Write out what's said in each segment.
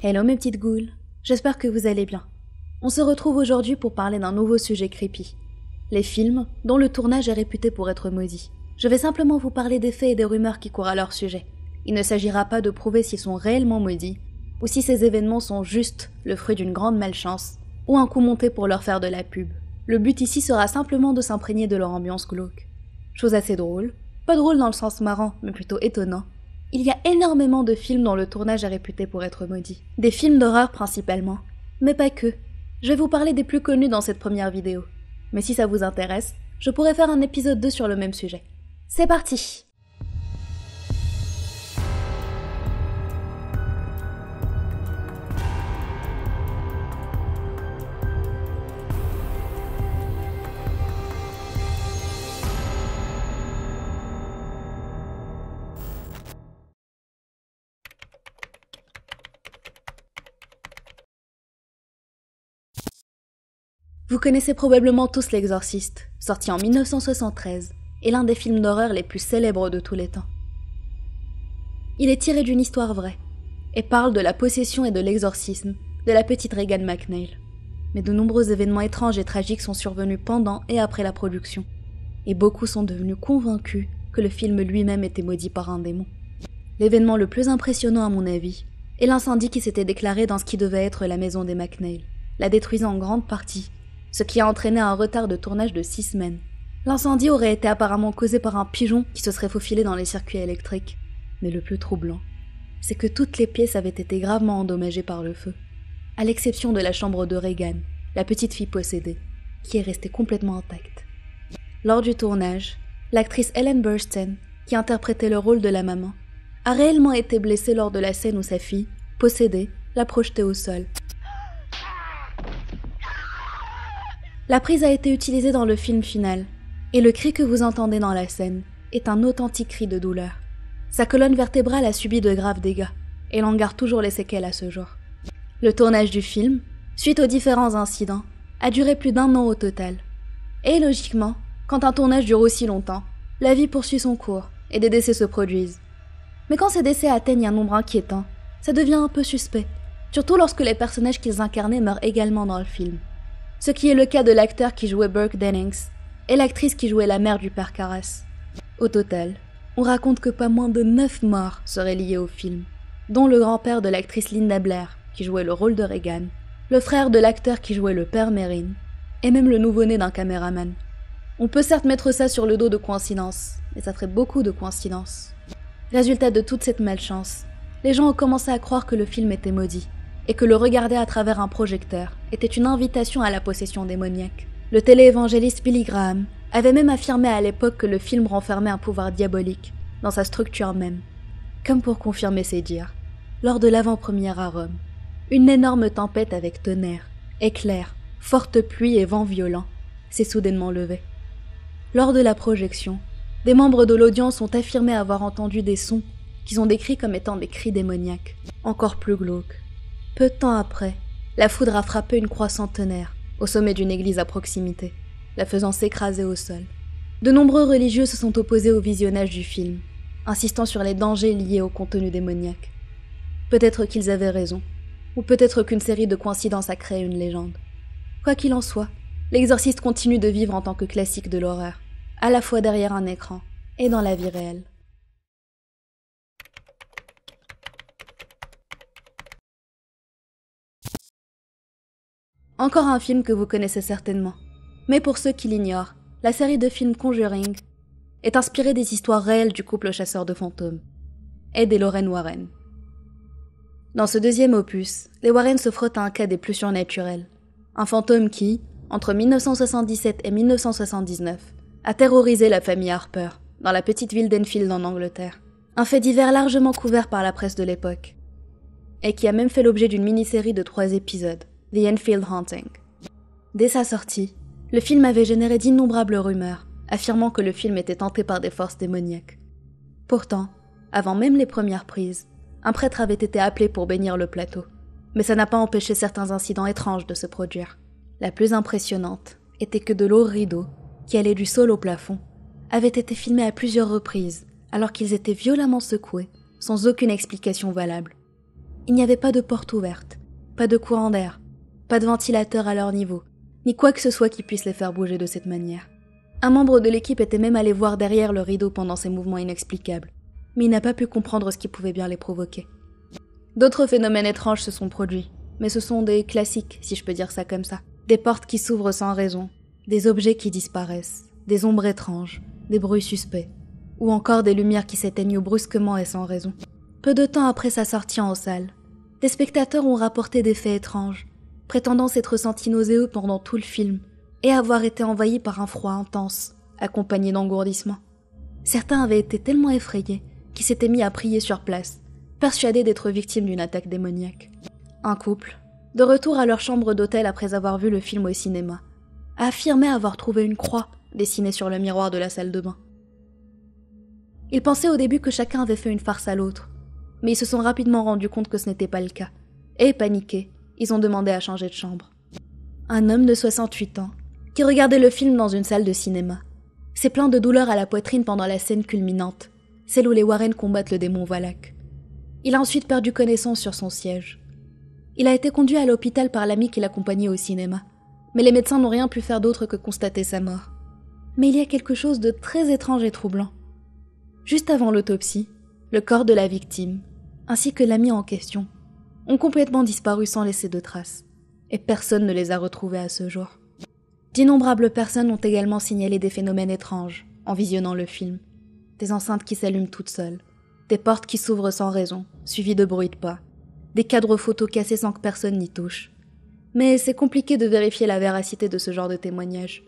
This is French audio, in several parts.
Hello mes petites goules, j'espère que vous allez bien. On se retrouve aujourd'hui pour parler d'un nouveau sujet creepy. Les films dont le tournage est réputé pour être maudit. Je vais simplement vous parler des faits et des rumeurs qui courent à leur sujet. Il ne s'agira pas de prouver s'ils sont réellement maudits, ou si ces événements sont juste le fruit d'une grande malchance, ou un coup monté pour leur faire de la pub. Le but ici sera simplement de s'imprégner de leur ambiance glauque. Chose assez drôle, pas drôle dans le sens marrant, mais plutôt étonnant. Il y a énormément de films dont le tournage est réputé pour être maudit. Des films d'horreur principalement, mais pas que. Je vais vous parler des plus connus dans cette première vidéo. Mais si ça vous intéresse, je pourrais faire un épisode 2 sur le même sujet. C'est parti! Vous connaissez probablement tous L'Exorciste, sorti en 1973, et l'un des films d'horreur les plus célèbres de tous les temps. Il est tiré d'une histoire vraie, et parle de la possession et de l'exorcisme de la petite Regan McNeil. Mais de nombreux événements étranges et tragiques sont survenus pendant et après la production, et beaucoup sont devenus convaincus que le film lui-même était maudit par un démon. L'événement le plus impressionnant à mon avis est l'incendie qui s'était déclaré dans ce qui devait être la maison des McNeil, la détruisant en grande partie, ce qui a entraîné un retard de tournage de 6 semaines. L'incendie aurait été apparemment causé par un pigeon qui se serait faufilé dans les circuits électriques. Mais le plus troublant, c'est que toutes les pièces avaient été gravement endommagées par le feu, à l'exception de la chambre de Regan, la petite fille possédée, qui est restée complètement intacte. Lors du tournage, l'actrice Ellen Burstyn, qui interprétait le rôle de la maman, a réellement été blessée lors de la scène où sa fille, possédée, l'a projetée au sol. La prise a été utilisée dans le film final, et le cri que vous entendez dans la scène est un authentique cri de douleur. Sa colonne vertébrale a subi de graves dégâts, et l'en garde toujours les séquelles à ce jour. Le tournage du film, suite aux différents incidents, a duré plus d'1 an au total. Et logiquement, quand un tournage dure aussi longtemps, la vie poursuit son cours, et des décès se produisent. Mais quand ces décès atteignent un nombre inquiétant, ça devient un peu suspect, surtout lorsque les personnages qu'ils incarnaient meurent également dans le film. Ce qui est le cas de l'acteur qui jouait Burke Dennings et l'actrice qui jouait la mère du père Karras. Au total, on raconte que pas moins de 9 morts seraient liés au film, dont le grand-père de l'actrice Linda Blair, qui jouait le rôle de Regan, le frère de l'acteur qui jouait le père Merrin, et même le nouveau-né d'un caméraman. On peut certes mettre ça sur le dos de coïncidences, mais ça ferait beaucoup de coïncidences. Résultat de toute cette malchance, les gens ont commencé à croire que le film était maudit, et que le regarder à travers un projecteur était une invitation à la possession démoniaque. Le téléévangéliste Billy Graham avait même affirmé à l'époque que le film renfermait un pouvoir diabolique dans sa structure même. Comme pour confirmer ses dires, lors de l'avant-première à Rome, une énorme tempête avec tonnerre, éclairs, forte pluie et vent violent s'est soudainement levée. Lors de la projection, des membres de l'audience ont affirmé avoir entendu des sons qu'ils ont décrits comme étant des cris démoniaques, encore plus glauques. Peu de temps après, la foudre a frappé une croix centenaire au sommet d'une église à proximité, la faisant s'écraser au sol. De nombreux religieux se sont opposés au visionnage du film, insistant sur les dangers liés au contenu démoniaque. Peut-être qu'ils avaient raison, ou peut-être qu'une série de coïncidences a créé une légende. Quoi qu'il en soit, L'Exorciste continue de vivre en tant que classique de l'horreur, à la fois derrière un écran et dans la vie réelle. Encore un film que vous connaissez certainement. Mais pour ceux qui l'ignorent, la série de films Conjuring est inspirée des histoires réelles du couple chasseur de fantômes, Ed et Lorraine Warren. Dans ce deuxième opus, les Warren se frottent à un cas des plus surnaturels. Un fantôme qui, entre 1977 et 1979, a terrorisé la famille Harper, dans la petite ville d'Enfield en Angleterre. Un fait divers largement couvert par la presse de l'époque, et qui a même fait l'objet d'une mini-série de 3 épisodes, The Enfield Haunting. Dès sa sortie, le film avait généré d'innombrables rumeurs, affirmant que le film était hanté par des forces démoniaques. Pourtant, avant même les premières prises, un prêtre avait été appelé pour bénir le plateau, mais ça n'a pas empêché certains incidents étranges de se produire. La plus impressionnante était que de lourds rideaux, qui allaient du sol au plafond, avaient été filmés à plusieurs reprises, alors qu'ils étaient violemment secoués, sans aucune explication valable. Il n'y avait pas de porte ouverte, pas de courant d'air, pas de ventilateur à leur niveau, ni quoi que ce soit qui puisse les faire bouger de cette manière. Un membre de l'équipe était même allé voir derrière le rideau pendant ces mouvements inexplicables, mais il n'a pas pu comprendre ce qui pouvait bien les provoquer. D'autres phénomènes étranges se sont produits, mais ce sont des classiques, si je peux dire ça comme ça. Des portes qui s'ouvrent sans raison, des objets qui disparaissent, des ombres étranges, des bruits suspects, ou encore des lumières qui s'éteignent brusquement et sans raison. Peu de temps après sa sortie en salle, des spectateurs ont rapporté des faits étranges, prétendant s'être sentis nauséeux pendant tout le film, et avoir été envahis par un froid intense, accompagné d'engourdissements. Certains avaient été tellement effrayés qu'ils s'étaient mis à prier sur place, persuadés d'être victimes d'une attaque démoniaque. Un couple, de retour à leur chambre d'hôtel après avoir vu le film au cinéma, a affirmé avoir trouvé une croix dessinée sur le miroir de la salle de bain. Ils pensaient au début que chacun avait fait une farce à l'autre, mais ils se sont rapidement rendus compte que ce n'était pas le cas, et paniqués, ils ont demandé à changer de chambre. Un homme de 68 ans, qui regardait le film dans une salle de cinéma, s'est plaint de douleur à la poitrine pendant la scène culminante, celle où les Warren combattent le démon Valak. Il a ensuite perdu connaissance sur son siège. Il a été conduit à l'hôpital par l'ami qui l'accompagnait au cinéma, mais les médecins n'ont rien pu faire d'autre que constater sa mort. Mais il y a quelque chose de très étrange et troublant. Juste avant l'autopsie, le corps de la victime, ainsi que l'ami en question, ont complètement disparu sans laisser de traces, et personne ne les a retrouvés à ce jour. D'innombrables personnes ont également signalé des phénomènes étranges en visionnant le film. Des enceintes qui s'allument toutes seules, des portes qui s'ouvrent sans raison, suivies de bruits de pas, des cadres photos cassés sans que personne n'y touche. Mais c'est compliqué de vérifier la véracité de ce genre de témoignages.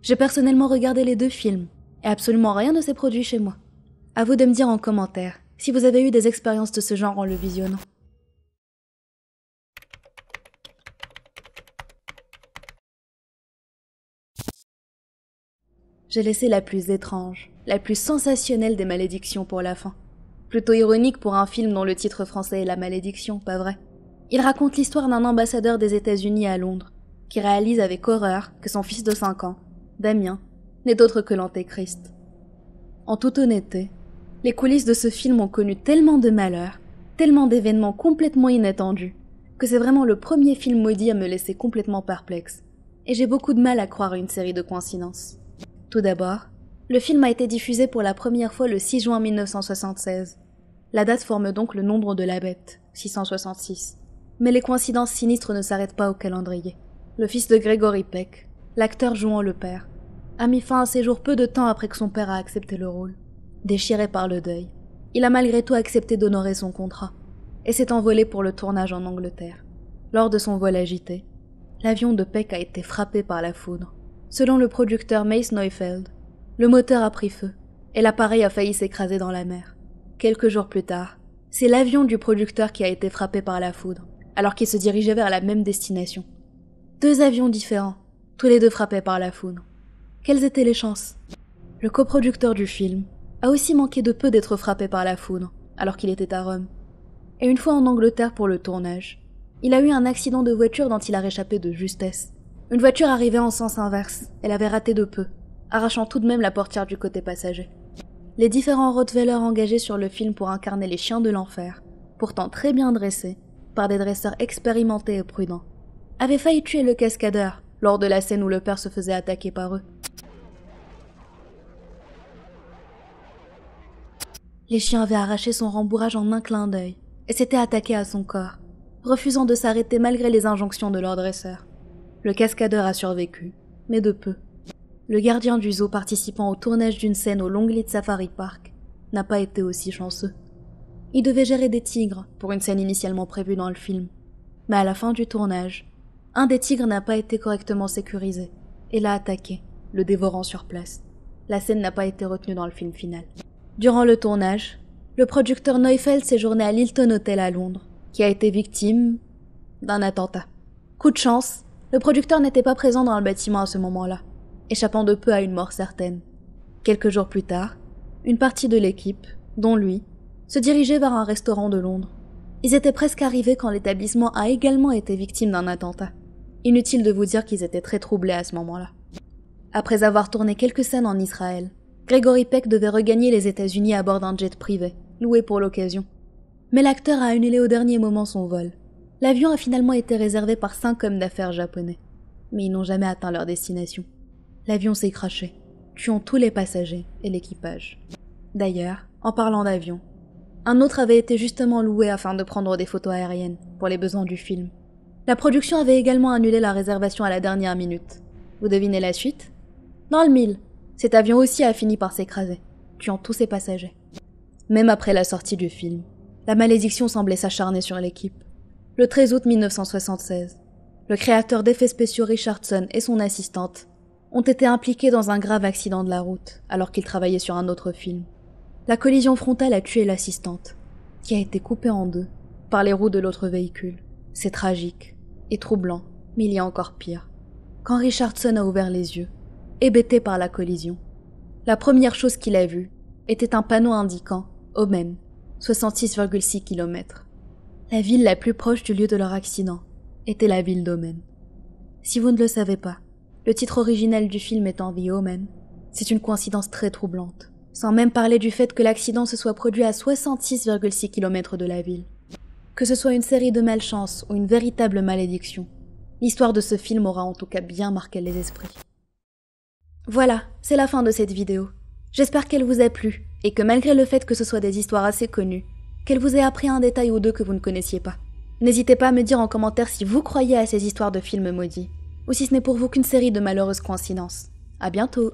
J'ai personnellement regardé les 2 films, et absolument rien ne s'est produit chez moi. À vous de me dire en commentaire si vous avez eu des expériences de ce genre en le visionnant. J'ai laissé la plus étrange, la plus sensationnelle des malédictions pour la fin. Plutôt ironique pour un film dont le titre français est La Malédiction, pas vrai? Il raconte l'histoire d'un ambassadeur des États-Unis à Londres, qui réalise avec horreur que son fils de 5 ans, Damien, n'est autre que l'Antéchrist. En toute honnêteté, les coulisses de ce film ont connu tellement de malheurs, tellement d'événements complètement inattendus, que c'est vraiment le premier film maudit à me laisser complètement perplexe, et j'ai beaucoup de mal à croire à une série de coïncidences. Tout d'abord, le film a été diffusé pour la première fois le 6 juin 1976. La date forme donc le nombre de la bête, 666. Mais les coïncidences sinistres ne s'arrêtent pas au calendrier. Le fils de Gregory Peck, l'acteur jouant le père, a mis fin à ses jours peu de temps après que son père a accepté le rôle. Déchiré par le deuil, il a malgré tout accepté d'honorer son contrat et s'est envolé pour le tournage en Angleterre. Lors de son vol agité, l'avion de Peck a été frappé par la foudre. Selon le producteur Mace Neufeld, le moteur a pris feu et l'appareil a failli s'écraser dans la mer. Quelques jours plus tard, c'est l'avion du producteur qui a été frappé par la foudre, alors qu'il se dirigeait vers la même destination. 2 avions différents, tous les 2 frappés par la foudre. Quelles étaient les chances? Le coproducteur du film a aussi manqué de peu d'être frappé par la foudre, alors qu'il était à Rome. Et une fois en Angleterre pour le tournage, il a eu un accident de voiture dont il a réchappé de justesse. Une voiture arrivait en sens inverse, elle avait raté de peu, arrachant tout de même la portière du côté passager. Les différents Rottweilers engagés sur le film pour incarner les chiens de l'enfer, pourtant très bien dressés, par des dresseurs expérimentés et prudents, avaient failli tuer le cascadeur lors de la scène où le père se faisait attaquer par eux. Les chiens avaient arraché son rembourrage en un clin d'œil et s'étaient attaqués à son corps, refusant de s'arrêter malgré les injonctions de leur dresseur. Le cascadeur a survécu, mais de peu. Le gardien du zoo participant au tournage d'une scène au Longleat Safari Park n'a pas été aussi chanceux. Il devait gérer des tigres pour une scène initialement prévue dans le film, mais à la fin du tournage, un des tigres n'a pas été correctement sécurisé et l'a attaqué, le dévorant sur place. La scène n'a pas été retenue dans le film final. Durant le tournage, le producteur Neufeld séjournait à l'Hilton Hotel à Londres, qui a été victime d'un attentat. Coup de chance, le producteur n'était pas présent dans le bâtiment à ce moment-là, échappant de peu à une mort certaine. Quelques jours plus tard, une partie de l'équipe, dont lui, se dirigeait vers un restaurant de Londres. Ils étaient presque arrivés quand l'établissement a également été victime d'un attentat. Inutile de vous dire qu'ils étaient très troublés à ce moment-là. Après avoir tourné quelques scènes en Israël, Gregory Peck devait regagner les États-Unis à bord d'un jet privé, loué pour l'occasion. Mais l'acteur a annulé au dernier moment son vol. L'avion a finalement été réservé par 5 hommes d'affaires japonais. Mais ils n'ont jamais atteint leur destination. L'avion s'est crashé, tuant tous les passagers et l'équipage. D'ailleurs, en parlant d'avion, un autre avait été justement loué afin de prendre des photos aériennes pour les besoins du film. La production avait également annulé la réservation à la dernière minute. Vous devinez la suite? Dans le mille, cet avion aussi a fini par s'écraser, tuant tous ses passagers. Même après la sortie du film, la malédiction semblait s'acharner sur l'équipe. Le 13 août 1976, le créateur d'effets spéciaux Richardson et son assistante ont été impliqués dans un grave accident de la route alors qu'ils travaillaient sur un autre film. La collision frontale a tué l'assistante, qui a été coupée en deux par les roues de l'autre véhicule. C'est tragique et troublant, mais il y a encore pire. Quand Richardson a ouvert les yeux, hébété par la collision, la première chose qu'il a vue était un panneau indiquant Omen, 66,6 km. La ville la plus proche du lieu de leur accident était la ville d'Omen. Si vous ne le savez pas, le titre original du film étant The Omen, c'est une coïncidence très troublante, sans même parler du fait que l'accident se soit produit à 66,6 km de la ville. Que ce soit une série de malchances ou une véritable malédiction, l'histoire de ce film aura en tout cas bien marqué les esprits. Voilà, c'est la fin de cette vidéo. J'espère qu'elle vous a plu, et que malgré le fait que ce soit des histoires assez connues, qu'elle vous ait appris un détail ou deux que vous ne connaissiez pas. N'hésitez pas à me dire en commentaire si vous croyez à ces histoires de films maudits, ou si ce n'est pour vous qu'une série de malheureuses coïncidences. À bientôt!